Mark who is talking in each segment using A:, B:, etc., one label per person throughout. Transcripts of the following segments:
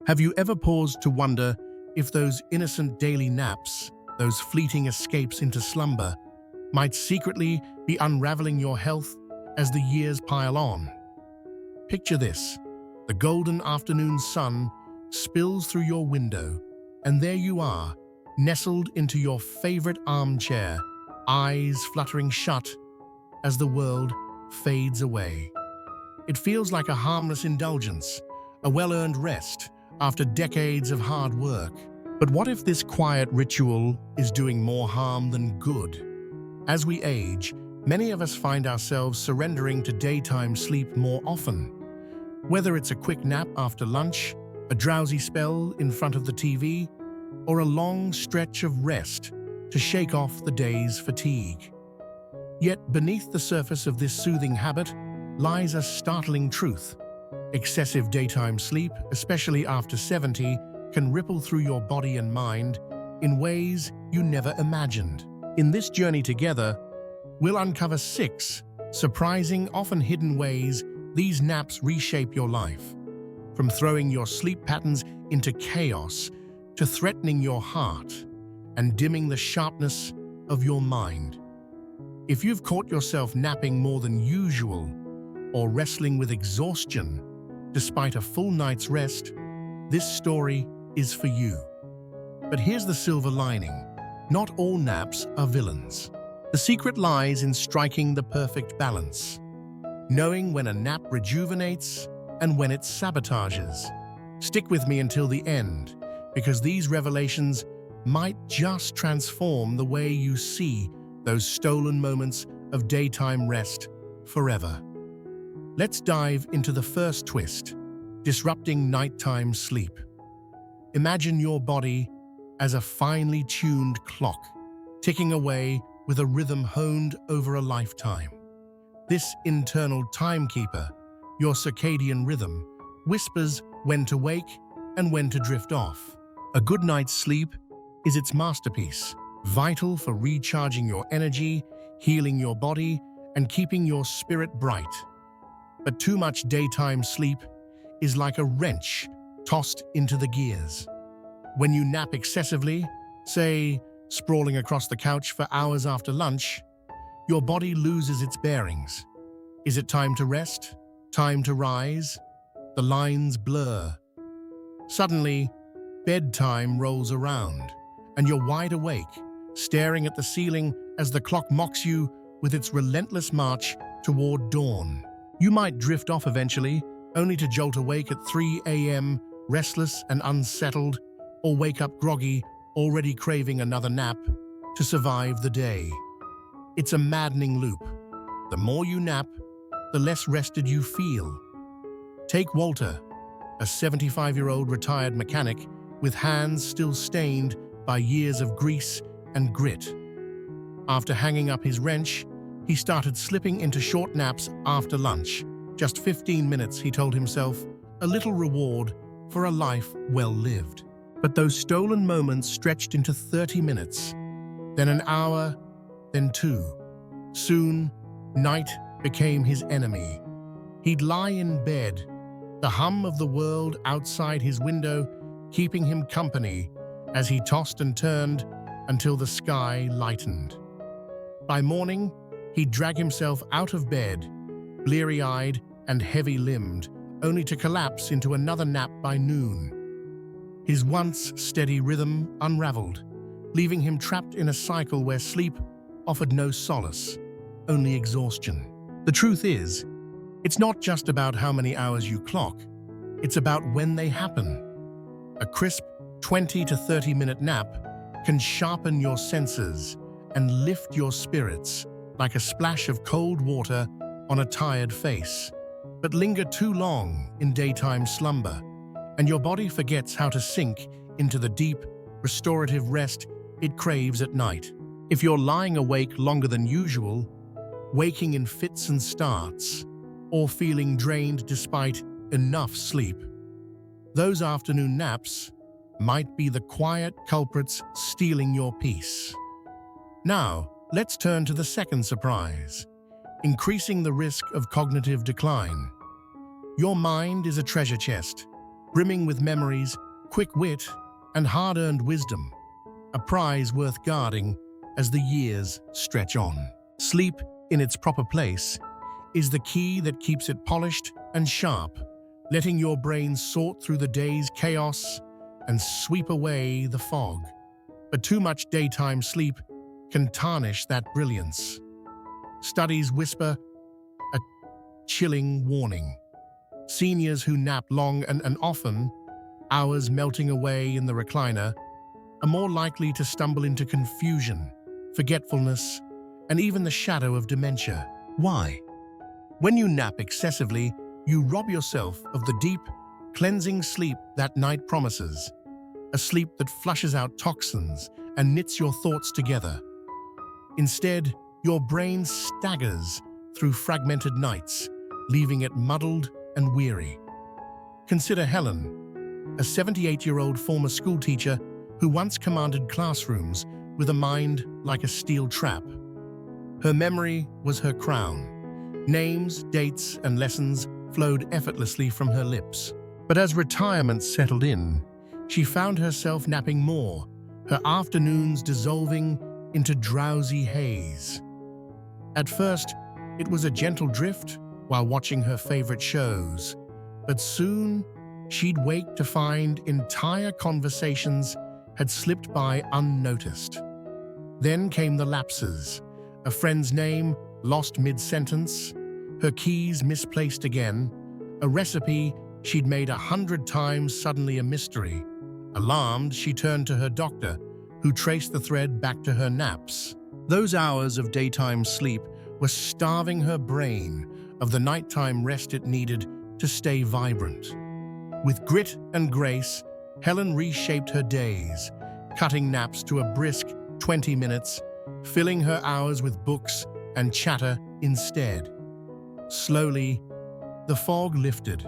A: Have you ever paused to wonder if those innocent daily naps, those fleeting escapes into slumber, might secretly be unraveling your health as the years pile on? Picture this: the golden afternoon sun spills through your window, and there you are, nestled into your favorite armchair, eyes fluttering shut as the world fades away. It feels like a harmless indulgence, a well-earned rest after decades of hard work. But what if this quiet ritual is doing more harm than good? As we age, many of us find ourselves surrendering to daytime sleep more often. Whether it's a quick nap after lunch, a drowsy spell in front of the TV, or a long stretch of rest to shake off the day's fatigue. Yet beneath the surface of this soothing habit lies a startling truth. Excessive daytime sleep, especially after 70, can ripple through your body and mind in ways you never imagined. In this journey together, we'll uncover 6 surprising, often hidden ways these naps reshape your life. From throwing your sleep patterns into chaos to threatening your heart and dimming the sharpness of your mind. If you've caught yourself napping more than usual or wrestling with exhaustion despite a full night's rest, this story is for you. But here's the silver lining: not all naps are villains. The secret lies in striking the perfect balance, knowing when a nap rejuvenates and when it sabotages. Stick with me until the end, because these revelations might just transform the way you see those stolen moments of daytime rest forever. Let's dive into the first twist: disrupting nighttime sleep. Imagine your body as a finely tuned clock, ticking away with a rhythm honed over a lifetime. This internal timekeeper, your circadian rhythm, whispers when to wake and when to drift off. A good night's sleep is its masterpiece, vital for recharging your energy, healing your body, and keeping your spirit bright. But too much daytime sleep is like a wrench tossed into the gears. When you nap excessively, say, sprawling across the couch for hours after lunch, your body loses its bearings. Is it time to rest? Time to rise? The lines blur. Suddenly, bedtime rolls around, and you're wide awake, staring at the ceiling as the clock mocks you with its relentless march toward dawn. You might drift off eventually, only to jolt awake at 3 a.m., restless and unsettled, or wake up groggy, already craving another nap to survive the day. It's a maddening loop. The more you nap, the less rested you feel. Take Walter, a 75-year-old retired mechanic with hands still stained by years of grease and grit. After hanging up his wrench, he started slipping into short naps after lunch. Just 15 minutes, he told himself, a little reward for a life well lived. But those stolen moments stretched into 30 minutes, then an hour, then 2. Soon, night became his enemy. He'd lie in bed, the hum of the world outside his window keeping him company as he tossed and turned until the sky lightened. By morning, he'd drag himself out of bed, bleary-eyed and heavy-limbed, only to collapse into another nap by noon. His once steady rhythm unraveled, leaving him trapped in a cycle where sleep offered no solace, only exhaustion. The truth is, it's not just about how many hours you clock, it's about when they happen. A crisp 20 to 30-minute nap can sharpen your senses and lift your spirits like a splash of cold water on a tired face. But linger too long in daytime slumber, and your body forgets how to sink into the deep, restorative rest it craves at night. If you're lying awake longer than usual, waking in fits and starts, or feeling drained despite enough sleep, those afternoon naps might be the quiet culprits stealing your peace. Now, let's turn to the second surprise: increasing the risk of cognitive decline. Your mind is a treasure chest, brimming with memories, quick wit, and hard-earned wisdom, a prize worth guarding as the years stretch on. Sleep, in its proper place, is the key that keeps it polished and sharp, letting your brain sort through the day's chaos and sweep away the fog. But too much daytime sleep can tarnish that brilliance. Studies whisper a chilling warning. Seniors who nap long and often, hours melting away in the recliner, are more likely to stumble into confusion, forgetfulness, and even the shadow of dementia. Why? When you nap excessively, you rob yourself of the deep, cleansing sleep that night promises, a sleep that flushes out toxins and knits your thoughts together. Instead, your brain staggers through fragmented nights, leaving it muddled and weary. Consider Helen, a 78-year-old former schoolteacher who once commanded classrooms with a mind like a steel trap. Her memory was her crown. Names, dates, and lessons flowed effortlessly from her lips. But as retirement settled in, she found herself napping more, her afternoons dissolving into drowsy haze. At first, it was a gentle drift while watching her favorite shows, but soon she'd wake to find entire conversations had slipped by unnoticed. Then came the lapses, a friend's name lost mid-sentence, her keys misplaced again, a recipe she'd made 100 times suddenly a mystery. Alarmed, she turned to her doctor, who traced the thread back to her naps. Those hours of daytime sleep were starving her brain of the nighttime rest it needed to stay vibrant. With grit and grace, Helen reshaped her days, cutting naps to a brisk 20 minutes, filling her hours with books and chatter instead. Slowly, the fog lifted,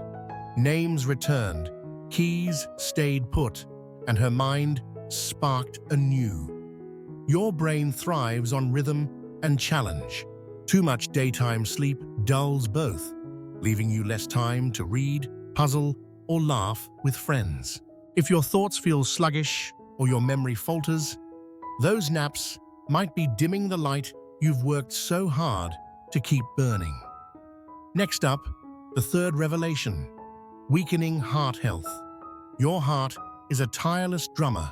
A: names returned, keys stayed put, and her mind sparked anew. Your brain thrives on rhythm and challenge. Too much daytime sleep dulls both, leaving you less time to read, puzzle, or laugh with friends. If your thoughts feel sluggish or your memory falters, those naps might be dimming the light you've worked so hard to keep burning. Next up, the third revelation: weakening heart health. Your heart is a tireless drummer,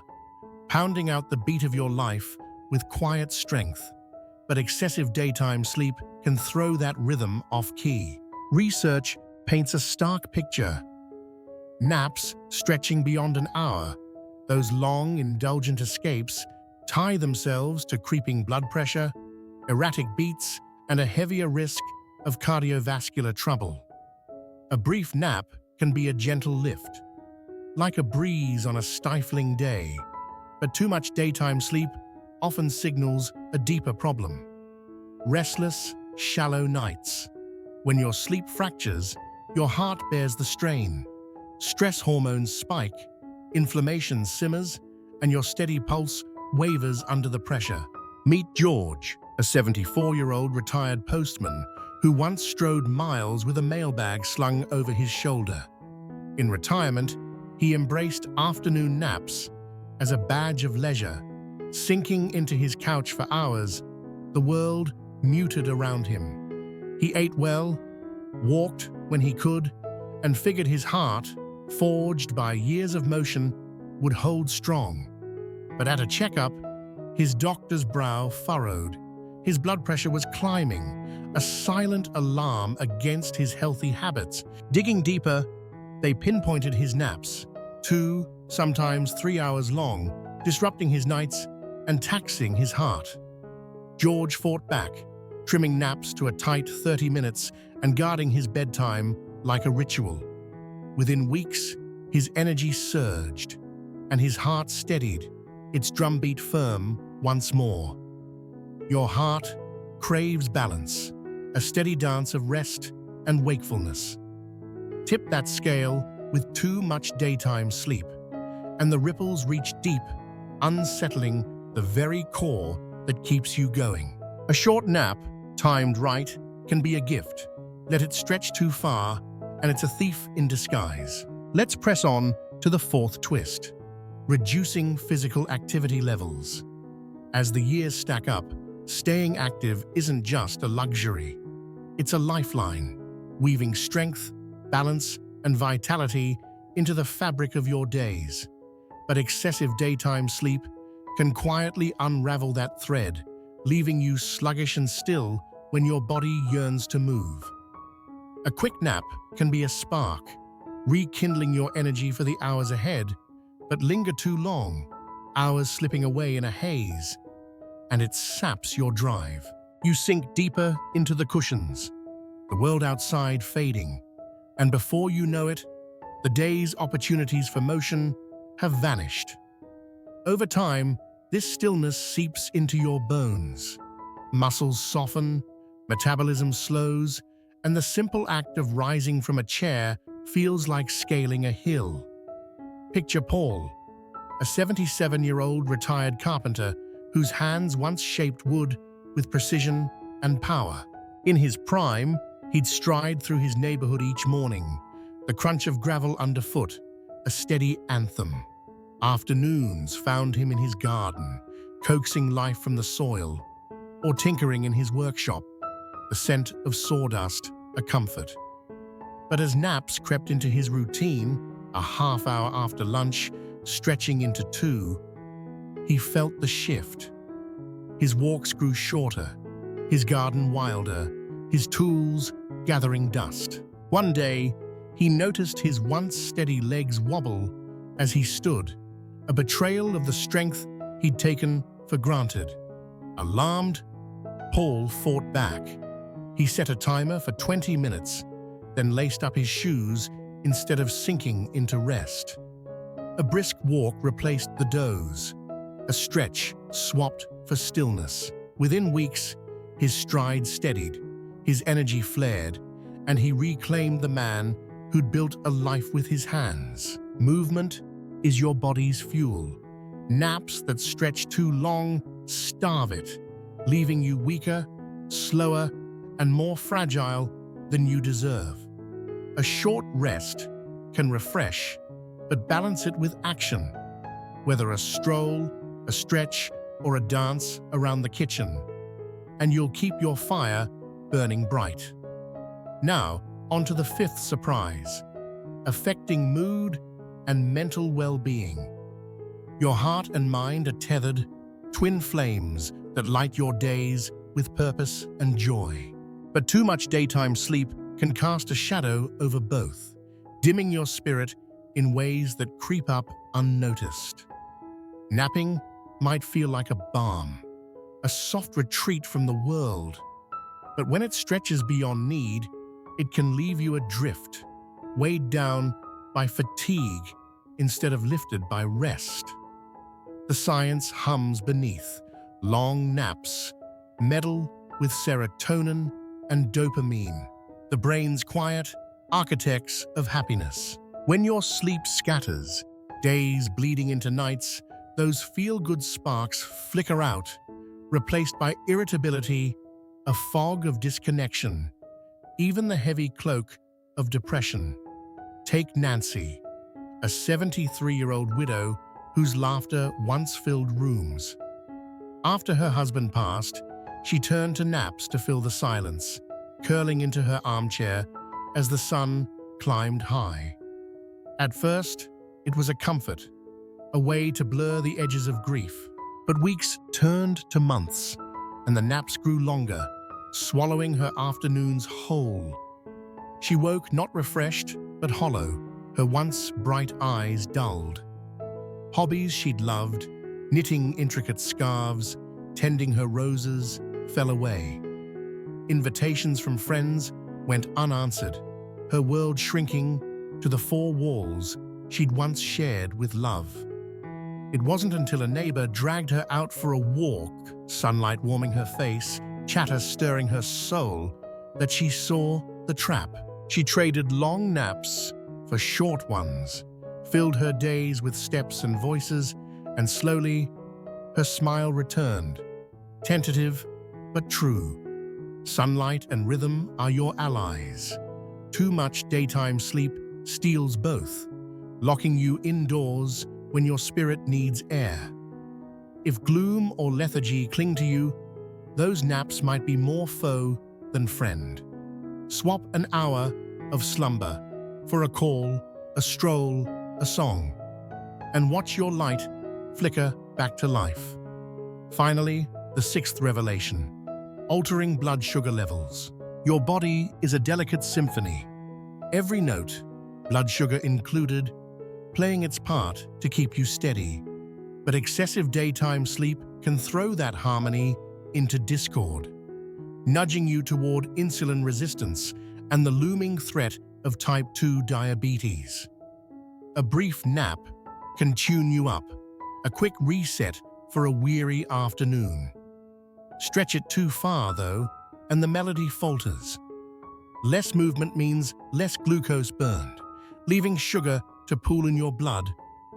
A: pounding out the beat of your life with quiet strength. But excessive daytime sleep can throw that rhythm off key. Research paints a stark picture. Naps stretching beyond an hour, those long, indulgent escapes, tie themselves to creeping blood pressure, erratic beats, and a heavier risk of cardiovascular trouble. A brief nap can be a gentle lift, like a breeze on a stifling day, but too much daytime sleep often signals a deeper problem: restless, shallow nights. When your sleep fractures, your heart bears the strain. Stress hormones spike, inflammation simmers, and your steady pulse wavers under the pressure. Meet George, a 74-year-old retired postman who once strode miles with a mailbag slung over his shoulder. In retirement, he embraced afternoon naps as a badge of leisure, sinking into his couch for hours, the world muted around him. He ate well, walked when he could, and figured his heart, forged by years of motion, would hold strong. But at a checkup, his doctor's brow furrowed. His blood pressure was climbing, a silent alarm against his healthy habits. Digging deeper, they pinpointed his naps, 2, sometimes 3 hours long, disrupting his nights and taxing his heart. George fought back, trimming naps to a tight 30 minutes and guarding his bedtime like a ritual. Within weeks, his energy surged, and his heart steadied, its drumbeat firm once more. Your heart craves balance, a steady dance of rest and wakefulness. Tip that scale with too much daytime sleep, and the ripples reach deep, unsettling the very core that keeps you going. A short nap, timed right, can be a gift. Let it stretch too far, and it's a thief in disguise. Let's press on to the fourth twist: reducing physical activity levels. As the years stack up, staying active isn't just a luxury. It's a lifeline, weaving strength, balance, and vitality into the fabric of your days. But excessive daytime sleep can quietly unravel that thread, leaving you sluggish and still when your body yearns to move. A quick nap can be a spark, rekindling your energy for the hours ahead, but linger too long, hours slipping away in a haze, and it saps your drive. You sink deeper into the cushions, the world outside fading, and before you know it, the day's opportunities for motion have vanished. Over time, this stillness seeps into your bones. Muscles soften, metabolism slows, and the simple act of rising from a chair feels like scaling a hill. Picture Paul, a 77-year-old retired carpenter whose hands once shaped wood with precision and power. In his prime, he'd stride through his neighborhood each morning, the crunch of gravel underfoot, a steady anthem. Afternoons found him in his garden, coaxing life from the soil, or tinkering in his workshop, the scent of sawdust a comfort. But as naps crept into his routine, a half hour after lunch, stretching into 2, he felt the shift. His walks grew shorter, his garden wilder, his tools gathering dust. One day, he noticed his once steady legs wobble as he stood, a betrayal of the strength he'd taken for granted. Alarmed, Paul fought back. He set a timer for 20 minutes, then laced up his shoes instead of sinking into rest. A brisk walk replaced the doze. A stretch swapped for stillness. Within weeks, his stride steadied, his energy flared, and he reclaimed the man who'd built a life with his hands. Movement is your body's fuel. Naps that stretch too long starve it, leaving you weaker, slower, and more fragile than you deserve. A short rest can refresh, but balance it with action, whether a stroll, a stretch, or a dance around the kitchen, and you'll keep your fire burning bright. Now, on to the fifth surprise: affecting mood and mental well-being. Your heart and mind are tethered, twin flames that light your days with purpose and joy. But too much daytime sleep can cast a shadow over both, dimming your spirit in ways that creep up unnoticed. Napping might feel like a balm, a soft retreat from the world, but when it stretches beyond need, it can leave you adrift, weighed down by fatigue instead of lifted by rest. The science hums beneath. Long naps meddle with serotonin and dopamine, the brain's quiet architects of happiness. When your sleep scatters, days bleeding into nights, those feel-good sparks flicker out, replaced by irritability, a fog of disconnection, even the heavy cloak of depression. Take Nancy, a 73-year-old widow whose laughter once filled rooms. After her husband passed, she turned to naps to fill the silence, curling into her armchair as the sun climbed high. At first, it was a comfort, a way to blur the edges of grief. But weeks turned to months, and the naps grew longer, swallowing her afternoons whole. She woke not refreshed, but hollow, her once bright eyes dulled. Hobbies she'd loved, knitting intricate scarves, tending her roses, fell away. Invitations from friends went unanswered, her world shrinking to the 4 walls she'd once shared with love. It wasn't until a neighbor dragged her out for a walk, sunlight warming her face, chatter stirring her soul, that she saw the trap. She traded long naps for short ones, filled her days with steps and voices, and slowly, her smile returned, tentative but true. Sunlight and rhythm are your allies. Too much daytime sleep steals both. locking you indoors when your spirit needs air. If gloom or lethargy cling to you, those naps might be more foe than friend. Swap an hour of slumber for a call, a stroll, a song, and watch your light flicker back to life. Finally, the sixth revelation: altering blood sugar levels. Your body is a delicate symphony. Every note, blood sugar included, playing its part to keep you steady. But excessive daytime sleep can throw that harmony into discord, nudging you toward insulin resistance and the looming threat of type 2 diabetes. A brief nap can tune you up, a quick reset for a weary afternoon. Stretch it too far, though, and the melody falters. Less movement means less glucose burned, leaving sugar to pool in your blood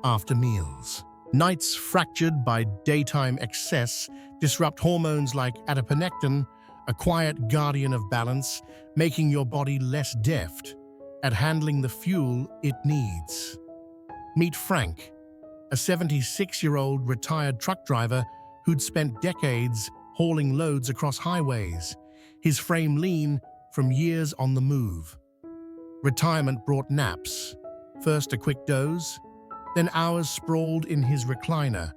A: after meals. Nights fractured by daytime excess disrupt hormones like adiponectin, a quiet guardian of balance, making your body less deft at handling the fuel it needs. Meet Frank, a 76-year-old retired truck driver who'd spent decades hauling loads across highways, his frame lean from years on the move. Retirement brought naps, first a quick doze, then hours sprawled in his recliner,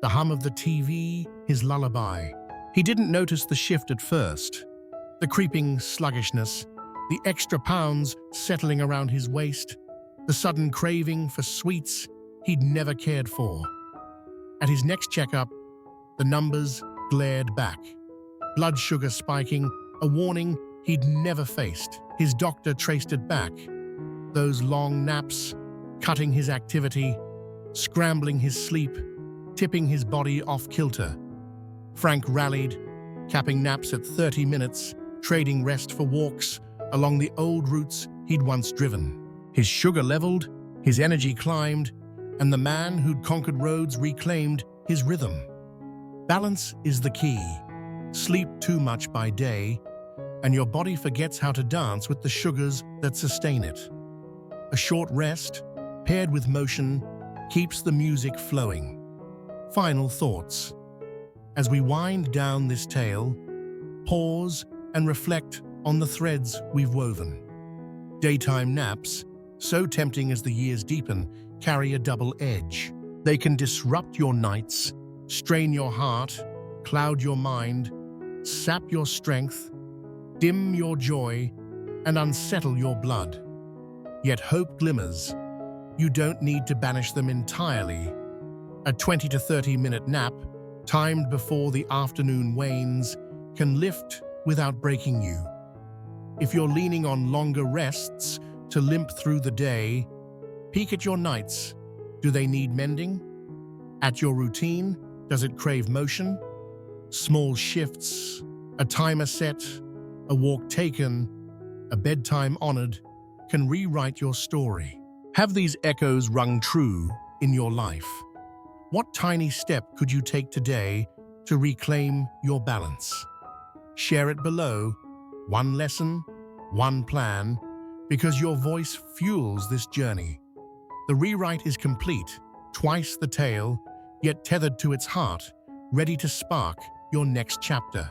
A: the hum of the TV his lullaby. He didn't notice the shift at first, the creeping sluggishness, the extra pounds settling around his waist, the sudden craving for sweets he'd never cared for. At his next checkup, the numbers glared back, blood sugar spiking, a warning he'd never faced. His doctor traced it back, those long naps, cutting his activity, scrambling his sleep, tipping his body off kilter. Frank rallied, capping naps at 30 minutes, trading rest for walks along the old routes he'd once driven. His sugar leveled, his energy climbed, and the man who'd conquered roads reclaimed his rhythm. Balance is the key. Sleep too much by day, and your body forgets how to dance with the sugars that sustain it. A short rest, paired with motion, keeps the music flowing. Final thoughts. As we wind down this tale, pause and reflect on the threads we've woven. Daytime naps, so tempting as the years deepen, carry a double edge. They can disrupt your nights, strain your heart, cloud your mind, sap your strength, dim your joy, and unsettle your blood. Yet hope glimmers. You don't need to banish them entirely. A 20 to 30-minute nap, timed before the afternoon wanes, can lift without breaking you. If you're leaning on longer rests to limp through the day, peek at your nights. Do they need mending? At your routine, does it crave motion? Small shifts, a timer set, a walk taken, a bedtime honored, can rewrite your story. Have these echoes rung true in your life? What tiny step could you take today to reclaim your balance? Share it below. One lesson, one plan, because your voice fuels this journey. The rewrite is complete, twice the tale, yet tethered to its heart, ready to spark your next chapter.